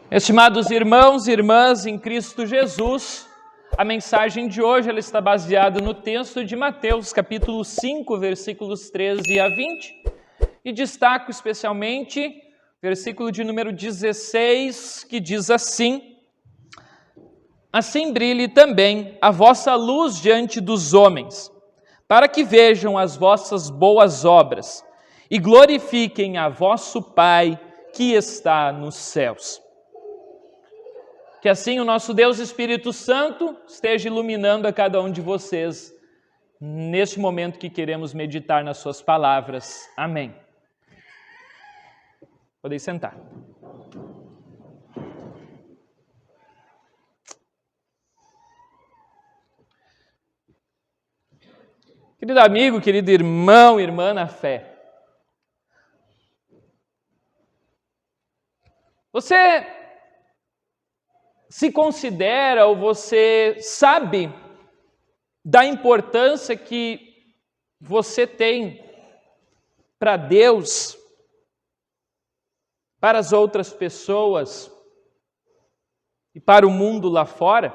Estimados irmãos e irmãs em Cristo Jesus, a mensagem de hoje ela está baseada no texto de Mateus, capítulo 5, versículos 13 a 20, e destaco especialmente versículo de número 16, que diz assim: Assim brilhe também a vossa luz diante dos homens, para que vejam as vossas boas obras e glorifiquem a vosso Pai que está nos céus. Que assim o nosso Deus Espírito Santo esteja iluminando a cada um de vocês neste momento que queremos meditar nas suas palavras. Amém. Podem sentar. Querido amigo, querido irmão, irmã na fé, você se considera ou você sabe da importância que você tem para Deus, para as outras pessoas e para o mundo lá fora?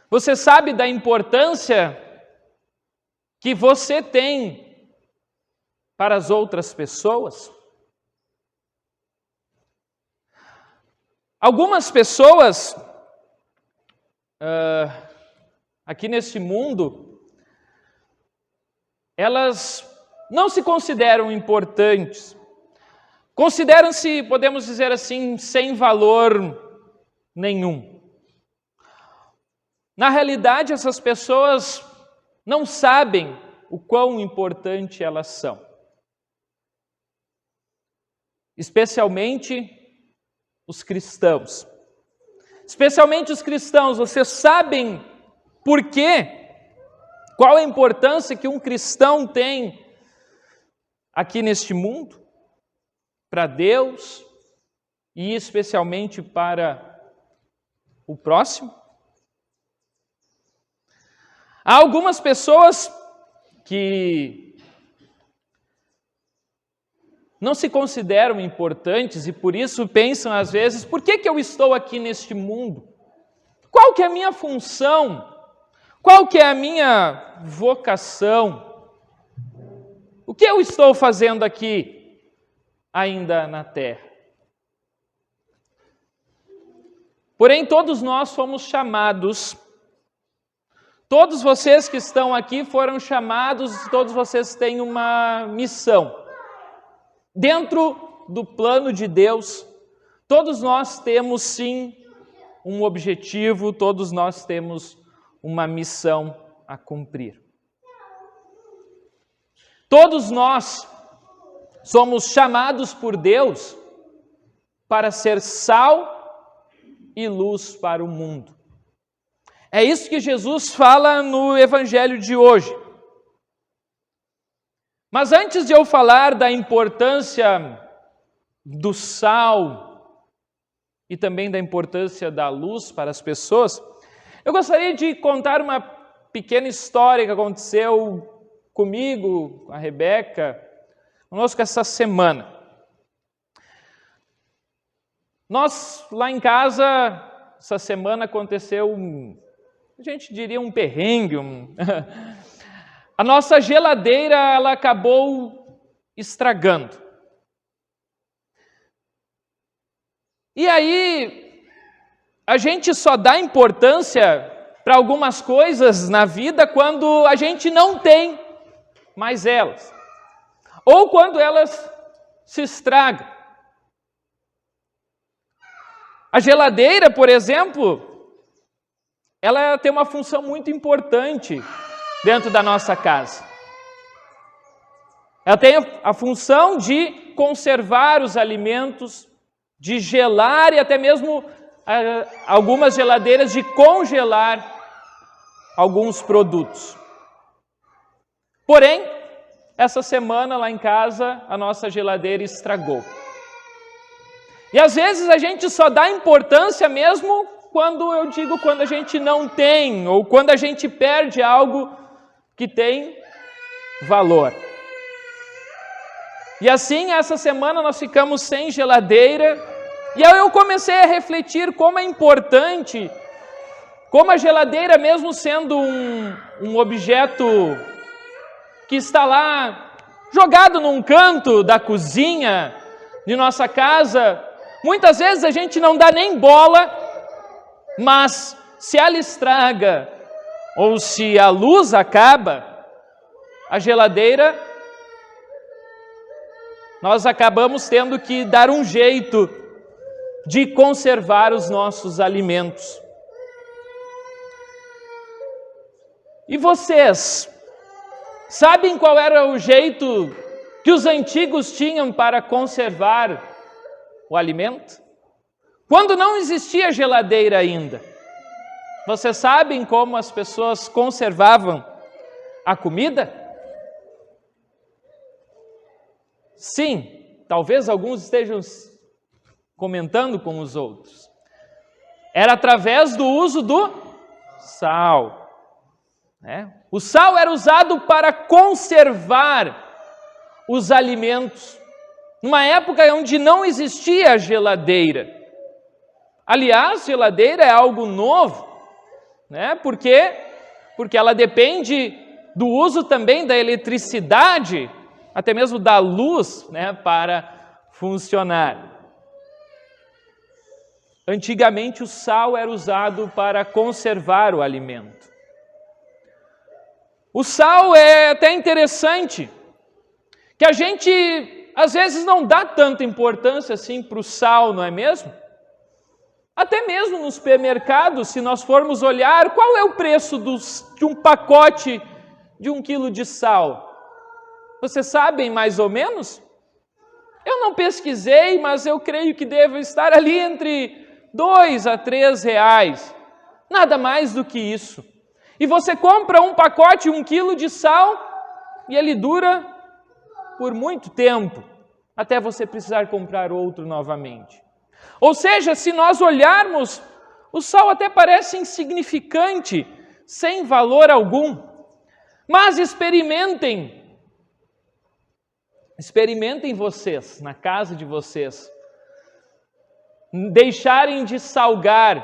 Você sabe da importância que você tem para as outras pessoas? Algumas pessoas aqui neste mundo, elas não se consideram importantes, consideram-se, podemos dizer assim, sem valor nenhum. Na realidade, essas pessoas não sabem o quão importante elas são. Especialmente os cristãos. Especialmente os cristãos, vocês sabem por quê? Qual a importância que um cristão tem aqui neste mundo? Para Deus e especialmente para o próximo? Há algumas pessoas que não se consideram importantes e por isso pensam às vezes, por que eu estou aqui neste mundo? Qual que é a minha função? Qual que é a minha vocação? O que eu estou fazendo aqui ainda na terra? Porém, todos nós fomos chamados, todos vocês que estão aqui foram chamados, todos vocês têm uma missão. Dentro do plano de Deus, todos nós temos sim um objetivo, todos nós temos uma missão a cumprir. Todos nós somos chamados por Deus para ser sal e luz para o mundo. É isso que Jesus fala no Evangelho de hoje. Mas antes de eu falar da importância do sal e também da importância da luz para as pessoas, eu gostaria de contar uma pequena história que aconteceu comigo, com a Rebeca, conosco essa semana. Nós, lá em casa, essa semana aconteceu, a gente diria um perrengue, A nossa geladeira, ela acabou estragando. E aí, a gente só dá importância para algumas coisas na vida quando a gente não tem mais elas. Ou quando elas se estragam. A geladeira, por exemplo, ela tem uma função muito importante dentro da nossa casa. Ela tem a função de conservar os alimentos, de gelar e até mesmo algumas geladeiras de congelar alguns produtos. Porém, essa semana lá em casa a nossa geladeira estragou. E às vezes a gente só dá importância mesmo quando a gente não tem ou quando a gente perde algo que tem valor. E assim, essa semana nós ficamos sem geladeira. E aí eu comecei a refletir como é importante, como a geladeira, mesmo sendo um objeto que está lá jogado num canto da cozinha de nossa casa, muitas vezes a gente não dá nem bola, mas se ela estraga ou se a luz acaba, a geladeira, nós acabamos tendo que dar um jeito de conservar os nossos alimentos. E vocês, sabem qual era o jeito que os antigos tinham para conservar o alimento? Quando não existia geladeira ainda, vocês sabem como as pessoas conservavam a comida? Sim, talvez alguns estejam comentando com os outros. Era através do uso do sal. O sal era usado para conservar os alimentos, numa época onde não existia geladeira. Aliás, geladeira é algo novo, Por quê? Porque ela depende do uso também da eletricidade, até mesmo da luz, para funcionar. Antigamente o sal era usado para conservar o alimento. O sal é até interessante, que a gente às vezes não dá tanta importância assim para o sal, não é mesmo? Até mesmo no supermercado, se nós formos olhar, qual é o preço de um pacote de 1 quilo de sal? Vocês sabem mais ou menos? Eu não pesquisei, mas eu creio que deve estar ali entre 2 a 3 reais. Nada mais do que isso. E você compra um pacote, 1 quilo de sal, e ele dura por muito tempo, até você precisar comprar outro novamente. Ou seja, se nós olharmos, o sal até parece insignificante, sem valor algum. Mas experimentem vocês, na casa de vocês, deixarem de salgar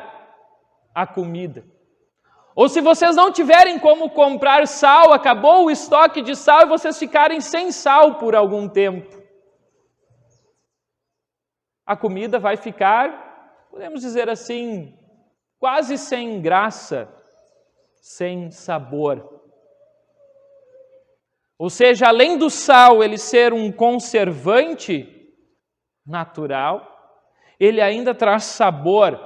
a comida. Ou se vocês não tiverem como comprar sal, acabou o estoque de sal e vocês ficarem sem sal por algum tempo. A comida vai ficar, podemos dizer assim, quase sem graça, sem sabor. Ou seja, além do sal ele ser um conservante natural, ele ainda traz sabor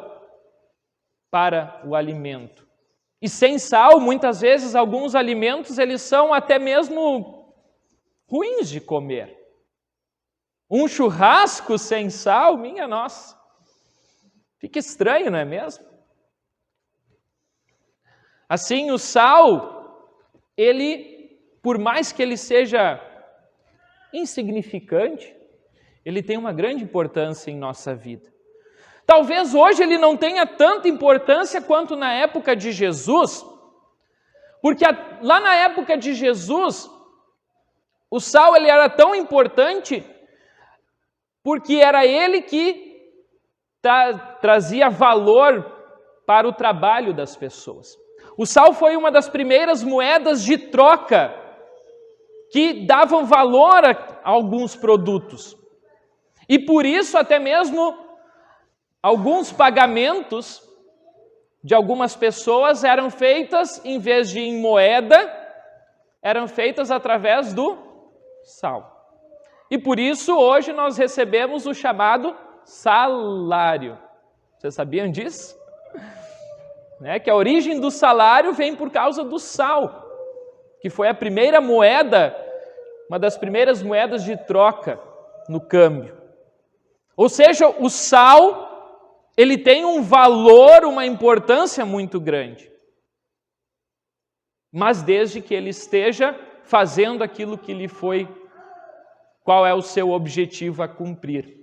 para o alimento. E sem sal, muitas vezes, alguns alimentos, eles são até mesmo ruins de comer. Um churrasco sem sal, minha nossa, fica estranho, não é mesmo? Assim, o sal, ele, por mais que ele seja insignificante, ele tem uma grande importância em nossa vida. Talvez hoje ele não tenha tanta importância quanto na época de Jesus, porque lá na época de Jesus, o sal ele era tão importante porque era ele que trazia valor para o trabalho das pessoas. O sal foi uma das primeiras moedas de troca que davam valor a alguns produtos. E por isso até mesmo alguns pagamentos de algumas pessoas eram feitas, em vez de em moeda, eram feitas através do sal. E por isso hoje nós recebemos o chamado salário. Vocês sabiam disso? Que a origem do salário vem por causa do sal, que foi a primeira moeda, uma das primeiras moedas de troca no câmbio. Ou seja, o sal, ele tem um valor, uma importância muito grande. Mas desde que ele esteja fazendo aquilo que lhe foi, qual é o seu objetivo a cumprir?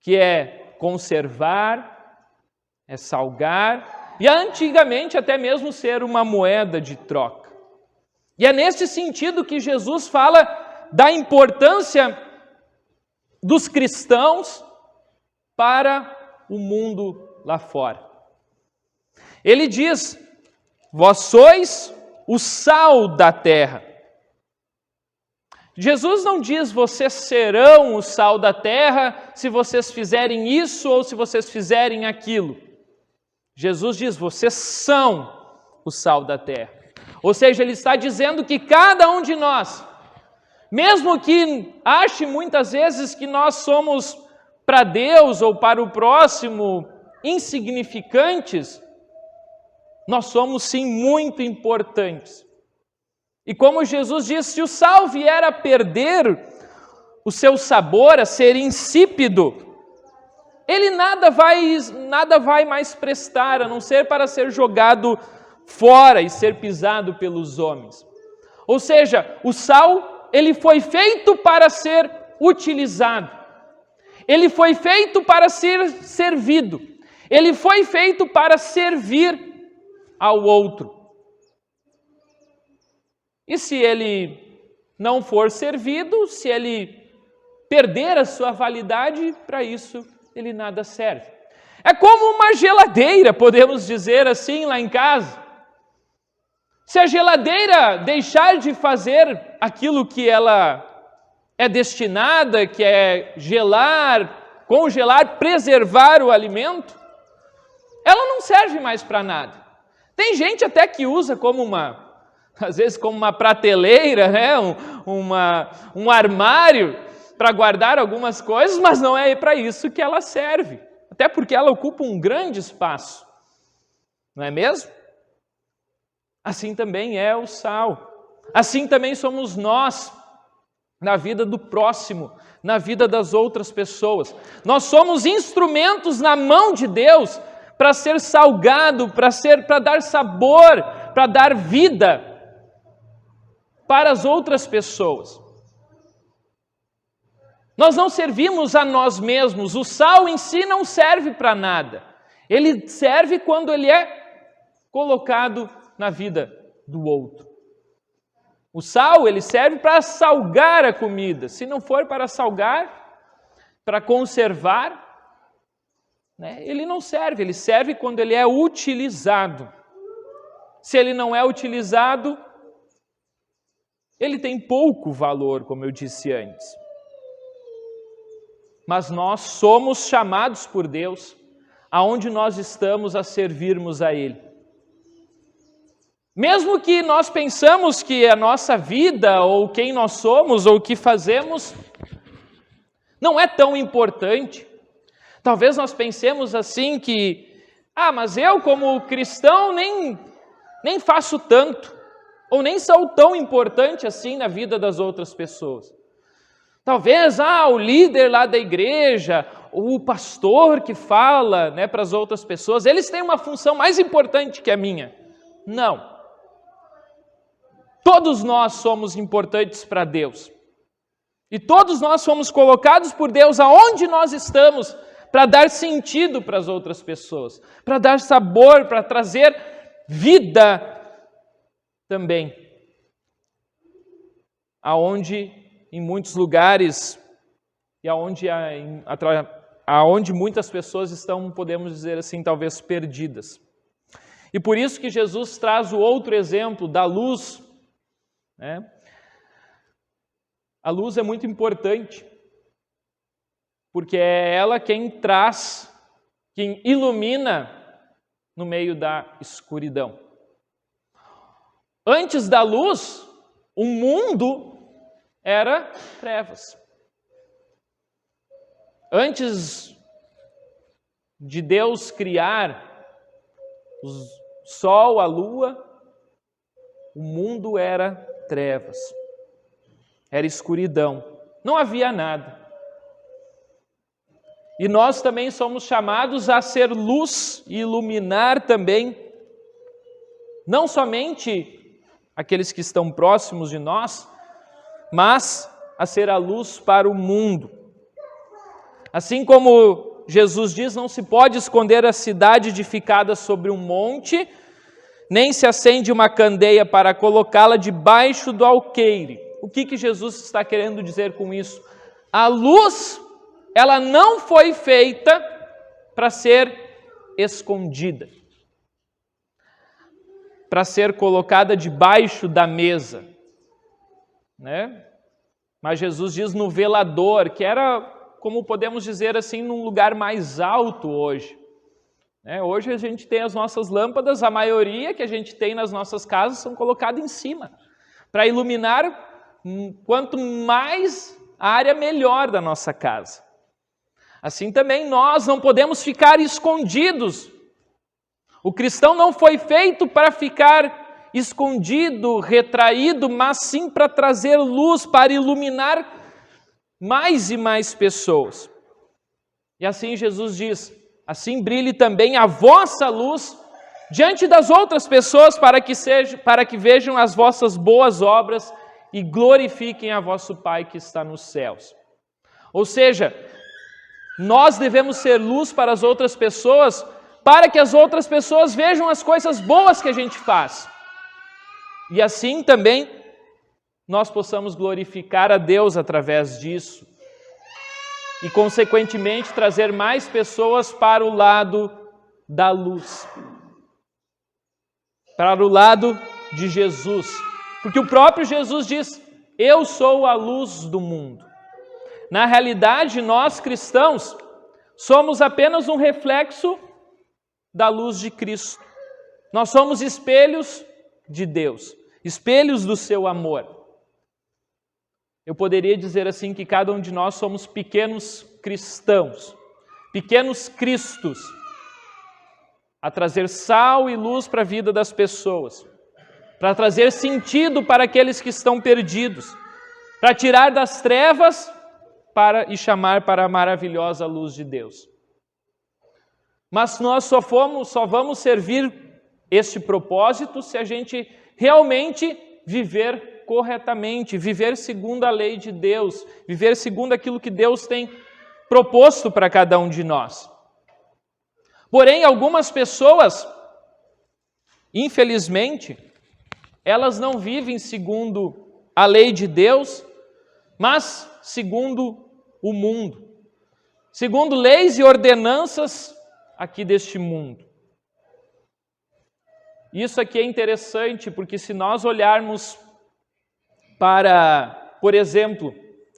Que é conservar, é salgar, e antigamente até mesmo ser uma moeda de troca. E é nesse sentido que Jesus fala da importância dos cristãos para o mundo lá fora. Ele diz: vós sois o sal da terra. Jesus não diz: vocês serão o sal da terra se vocês fizerem isso ou se vocês fizerem aquilo. Jesus diz: vocês são o sal da terra. Ou seja, ele está dizendo que cada um de nós, mesmo que ache muitas vezes que nós somos para Deus ou para o próximo insignificantes, nós somos sim muito importantes. E como Jesus disse, se o sal vier a perder o seu sabor, a ser insípido, ele nada vai mais prestar, a não ser para ser jogado fora e ser pisado pelos homens. Ou seja, o sal, ele foi feito para ser utilizado. Ele foi feito para ser servido. Ele foi feito para servir ao outro. E se ele não for servido, se ele perder a sua validade, para isso ele nada serve. É como uma geladeira, podemos dizer assim, lá em casa. Se a geladeira deixar de fazer aquilo que ela é destinada, que é gelar, congelar, preservar o alimento, ela não serve mais para nada. Tem gente até que usa às vezes como uma prateleira, né? um armário para guardar algumas coisas, mas não é para isso que ela serve. Até porque ela ocupa um grande espaço, não é mesmo? Assim também é o sal. Assim também somos nós, na vida do próximo, na vida das outras pessoas. Nós somos instrumentos na mão de Deus para ser salgado, para dar sabor, para dar vida para as outras pessoas. Nós não servimos a nós mesmos. O sal em si não serve para nada. Ele serve quando ele é colocado na vida do outro. O sal, ele serve para salgar a comida. Se não for para salgar, para conservar, né, ele não serve. Ele serve quando ele é utilizado. Se ele não é utilizado, ele tem pouco valor, como eu disse antes. Mas nós somos chamados por Deus, aonde nós estamos, a servirmos a Ele. Mesmo que nós pensamos que a nossa vida, ou quem nós somos, ou o que fazemos, não é tão importante. Talvez nós pensemos assim que, mas eu como cristão nem faço tanto, ou nem sou tão importante assim na vida das outras pessoas. Talvez, o líder lá da igreja, o pastor que fala, né, para as outras pessoas, eles têm uma função mais importante que a minha. Não. Todos nós somos importantes para Deus. E todos nós somos colocados por Deus aonde nós estamos para dar sentido para as outras pessoas, para dar sabor, para trazer vida também. Aonde em muitos lugares e aonde muitas pessoas estão, podemos dizer assim, talvez perdidas. E por isso que Jesus traz o outro exemplo da luz, né? A luz é muito importante, porque é ela quem ilumina no meio da escuridão. Antes da luz, o mundo era trevas. Antes de Deus criar o sol, a lua, o mundo era trevas. Era escuridão. Não havia nada. E nós também somos chamados a ser luz e iluminar também, não somente aqueles que estão próximos de nós, mas a ser a luz para o mundo. Assim como Jesus diz, não se pode esconder a cidade edificada sobre um monte, nem se acende uma candeia para colocá-la debaixo do alqueire. o que Jesus está querendo dizer com isso? A luz, ela não foi feita para ser escondida, para ser colocada debaixo da mesa, né? Mas Jesus diz no velador, que era, como podemos dizer assim, num lugar mais alto hoje. Hoje a gente tem as nossas lâmpadas, a maioria que a gente tem nas nossas casas são colocadas em cima, para iluminar quanto mais área, melhor da nossa casa. Assim também nós não podemos ficar escondidos. O cristão não foi feito para ficar escondido, retraído, mas sim para trazer luz, para iluminar mais e mais pessoas. E assim Jesus diz: assim brilhe também a vossa luz diante das outras pessoas, para que vejam as vossas boas obras e glorifiquem a vosso Pai que está nos céus. Ou seja, nós devemos ser luz para as outras pessoas, para que as outras pessoas vejam as coisas boas que a gente faz. E assim também nós possamos glorificar a Deus através disso. E, consequentemente, trazer mais pessoas para o lado da luz. Para o lado de Jesus. Porque o próprio Jesus diz: eu sou a luz do mundo. Na realidade, nós cristãos somos apenas um reflexo da luz de Cristo. Nós somos espelhos de Deus, espelhos do seu amor. Eu poderia dizer assim que cada um de nós somos pequenos cristãos, pequenos cristos, a trazer sal e luz para a vida das pessoas, para trazer sentido para aqueles que estão perdidos, para tirar das trevas e chamar para a maravilhosa luz de Deus. Mas nós só vamos servir este propósito se a gente realmente viver corretamente, viver segundo a lei de Deus, viver segundo aquilo que Deus tem proposto para cada um de nós. Porém, algumas pessoas, infelizmente, elas não vivem segundo a lei de Deus, mas segundo o mundo, segundo leis e ordenanças aqui deste mundo. Isso aqui é interessante, porque se nós olharmos para, por exemplo,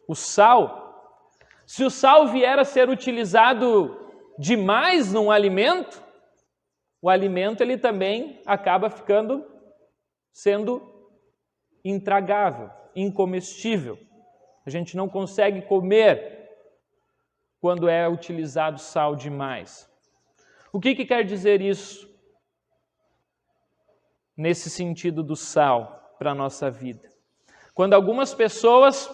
o sal, se o sal vier a ser utilizado demais num alimento, o alimento ele também acaba sendo intragável, incomestível. A gente não consegue comer quando é utilizado sal demais. O que quer dizer isso? Nesse sentido do sal para a nossa vida. Quando algumas pessoas,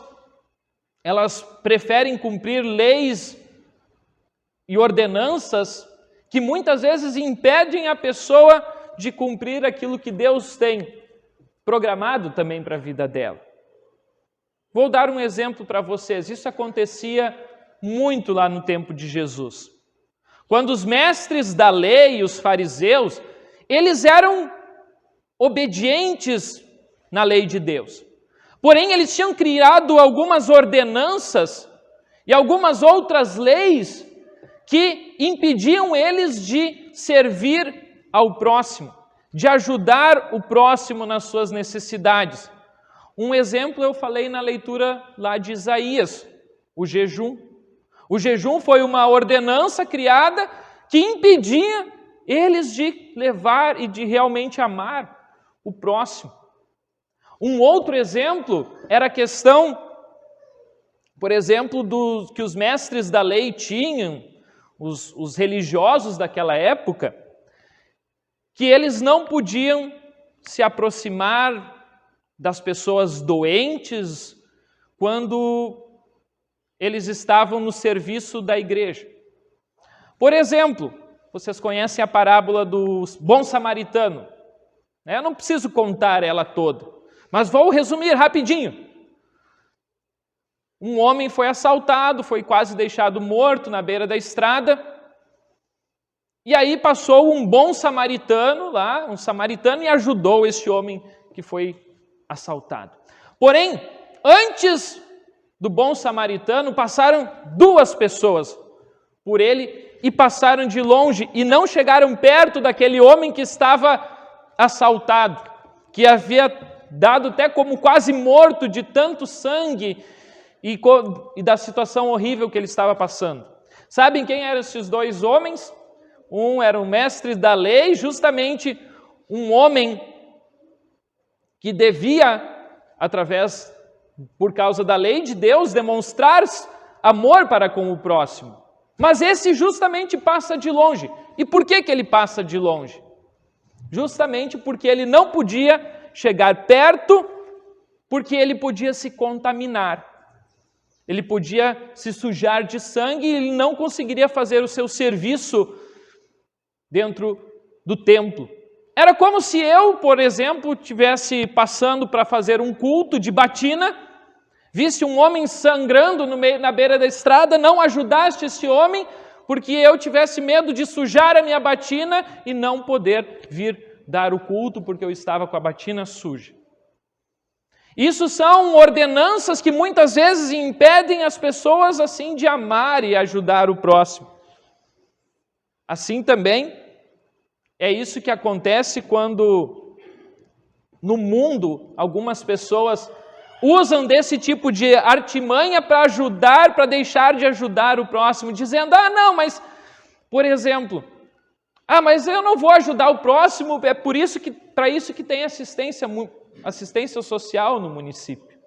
elas preferem cumprir leis e ordenanças que muitas vezes impedem a pessoa de cumprir aquilo que Deus tem programado também para a vida dela. Vou dar um exemplo para vocês. Isso acontecia muito lá no tempo de Jesus. Quando os mestres da lei, os fariseus, eles eram obedientes na lei de Deus. Porém, eles tinham criado algumas ordenanças e algumas outras leis que impediam eles de servir ao próximo, de ajudar o próximo nas suas necessidades. Um exemplo eu falei na leitura lá de Isaías, o jejum. O jejum foi uma ordenança criada que impedia eles de levar e de realmente amar o próximo. Um outro exemplo era a questão, por exemplo, que os mestres da lei tinham, os religiosos daquela época, que eles não podiam se aproximar das pessoas doentes quando eles estavam no serviço da igreja. Por exemplo, vocês conhecem a parábola do bom samaritano. Eu não preciso contar ela toda, mas vou resumir rapidinho. Um homem foi assaltado, foi quase deixado morto na beira da estrada, e aí passou um bom samaritano lá, e ajudou esse homem que foi assaltado. Porém, antes do bom samaritano, passaram 2 pessoas por ele e passaram de longe e não chegaram perto daquele homem que estava assaltado, que havia dado até como quase morto de tanto sangue e da situação horrível que ele estava passando. Sabem quem eram esses 2 homens? Um era o mestre da lei, justamente um homem que devia, por causa da lei de Deus, demonstrar amor para com o próximo. Mas esse justamente passa de longe. E por que ele passa de longe? Justamente porque ele não podia chegar perto, porque ele podia se contaminar. Ele podia se sujar de sangue e ele não conseguiria fazer o seu serviço dentro do templo. Era como se eu, por exemplo, estivesse passando para fazer um culto de batina, visse um homem sangrando na beira da estrada, não ajudaste esse homem, porque eu tivesse medo de sujar a minha batina e não poder vir dar o culto, porque eu estava com a batina suja. Isso são ordenanças que muitas vezes impedem as pessoas assim de amar e ajudar o próximo. Assim também é isso que acontece quando no mundo algumas pessoas usam desse tipo de artimanha para ajudar, para deixar de ajudar o próximo, dizendo, não, mas, por exemplo, mas eu não vou ajudar o próximo, é para isso que tem assistência social no município.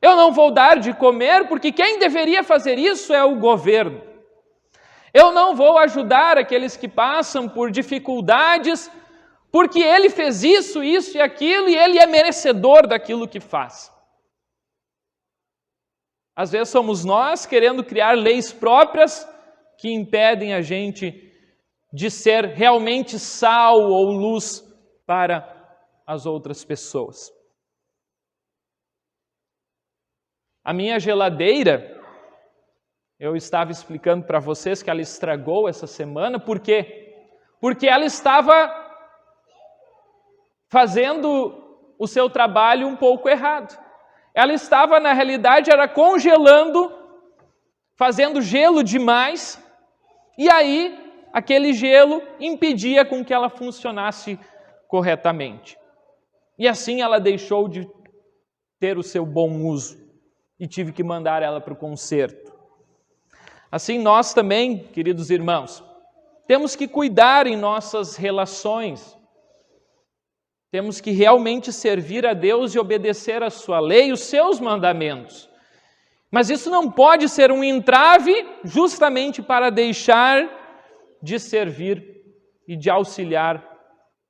Eu não vou dar de comer, porque quem deveria fazer isso é o governo. Eu não vou ajudar aqueles que passam por dificuldades, porque ele fez isso e aquilo, e ele é merecedor daquilo que faz. Às vezes somos nós querendo criar leis próprias que impedem a gente de ser realmente sal ou luz para as outras pessoas. A minha geladeira, eu estava explicando para vocês que ela estragou essa semana, por quê? Porque ela estava fazendo o seu trabalho um pouco errado. Ela estava, na realidade, era congelando, fazendo gelo demais, e aí aquele gelo impedia com que ela funcionasse corretamente. E assim ela deixou de ter o seu bom uso e tive que mandar ela para o conserto. Assim nós também, queridos irmãos, temos que cuidar em nossas relações. Temos que realmente servir a Deus e obedecer a sua lei, os seus mandamentos. Mas isso não pode ser um entrave justamente para deixar de servir e de auxiliar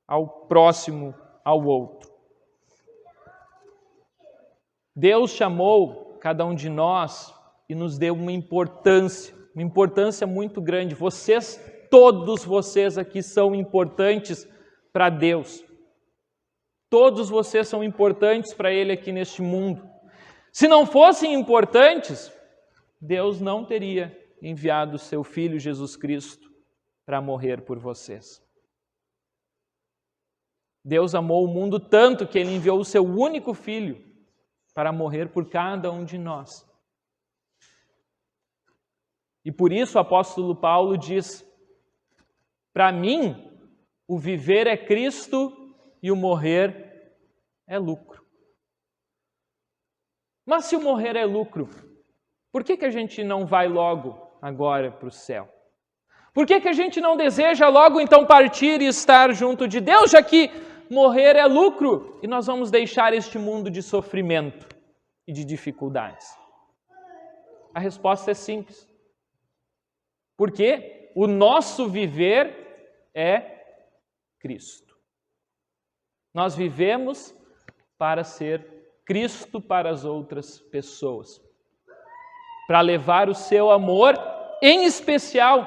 ao próximo, ao outro. Deus chamou cada um de nós e nos deu uma importância muito grande. Todos vocês aqui são importantes para Deus. Todos vocês são importantes para Ele aqui neste mundo. Se não fossem importantes, Deus não teria enviado o seu Filho Jesus Cristo para morrer por vocês. Deus amou o mundo tanto que Ele enviou o seu único Filho para morrer por cada um de nós. E por isso o apóstolo Paulo diz, para mim, o viver é Cristo e o morrer é lucro. Mas se o morrer é lucro, por que a gente não vai logo agora para o céu? Por que a gente não deseja logo então partir e estar junto de Deus, já que morrer é lucro e nós vamos deixar este mundo de sofrimento e de dificuldades? A resposta é simples. Porque o nosso viver é Cristo. Nós vivemos para ser Cristo para as outras pessoas, para levar o seu amor, em especial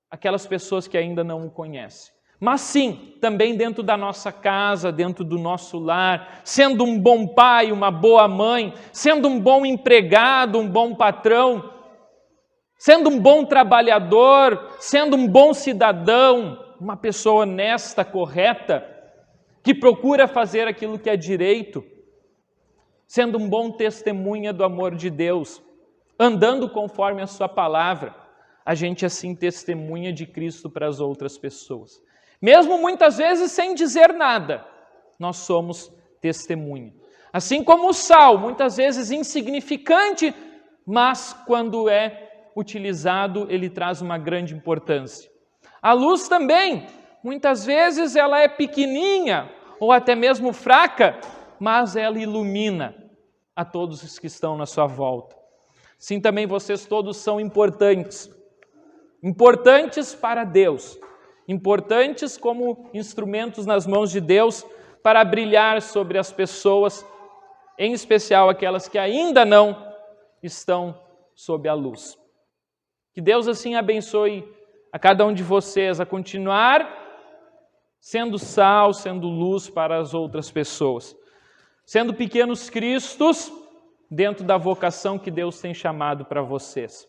aquelas pessoas que ainda não o conhecem. Mas sim, também dentro da nossa casa, dentro do nosso lar, sendo um bom pai, uma boa mãe, sendo um bom empregado, um bom patrão, sendo um bom trabalhador, sendo um bom cidadão, uma pessoa honesta, correta, que procura fazer aquilo que é direito. sendo um bom testemunha do amor de Deus, andando conforme a sua palavra, a gente assim testemunha de Cristo para as outras pessoas. Mesmo muitas vezes sem dizer nada, nós somos testemunha. Assim como o sal, muitas vezes insignificante, mas quando é utilizado, ele traz uma grande importância. A luz também, muitas vezes ela é pequenininha ou até mesmo fraca, mas ela ilumina a todos os que estão na sua volta. Sim, também vocês todos são importantes. Importantes para Deus. Importantes como instrumentos nas mãos de Deus para brilhar sobre as pessoas, em especial aquelas que ainda não estão sob a luz. Que Deus assim abençoe a cada um de vocês a continuar sendo sal, sendo luz para as outras pessoas, sendo pequenos cristos dentro da vocação que Deus tem chamado para vocês.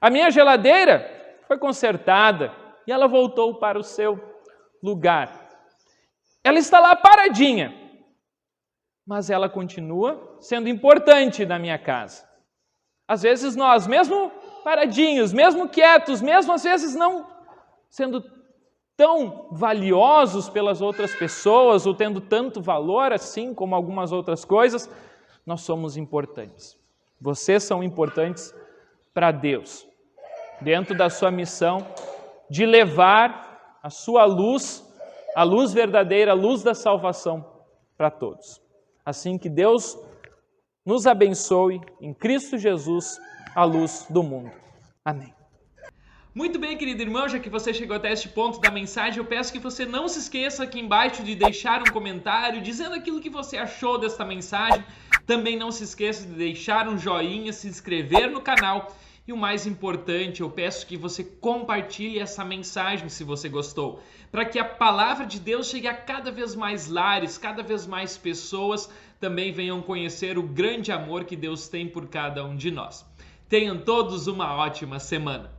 A minha geladeira foi consertada e ela voltou para o seu lugar. Ela está lá paradinha, mas ela continua sendo importante na minha casa. Às vezes nós, mesmo paradinhos, mesmo quietos, mesmo às vezes não sendo tão valiosos pelas outras pessoas ou tendo tanto valor assim como algumas outras coisas, nós somos importantes. Vocês são importantes para Deus, dentro da sua missão de levar a sua luz, a luz verdadeira, a luz da salvação para todos. Assim que Deus nos abençoe em Cristo Jesus, a luz do mundo. Amém. Muito bem, querido irmão, já que você chegou até este ponto da mensagem, eu peço que você não se esqueça aqui embaixo de deixar um comentário dizendo aquilo que você achou desta mensagem. Também não se esqueça de deixar um joinha, se inscrever no canal e o mais importante, eu peço que você compartilhe essa mensagem se você gostou, para que a palavra de Deus chegue a cada vez mais lares, cada vez mais pessoas também venham conhecer o grande amor que Deus tem por cada um de nós. Tenham todos uma ótima semana.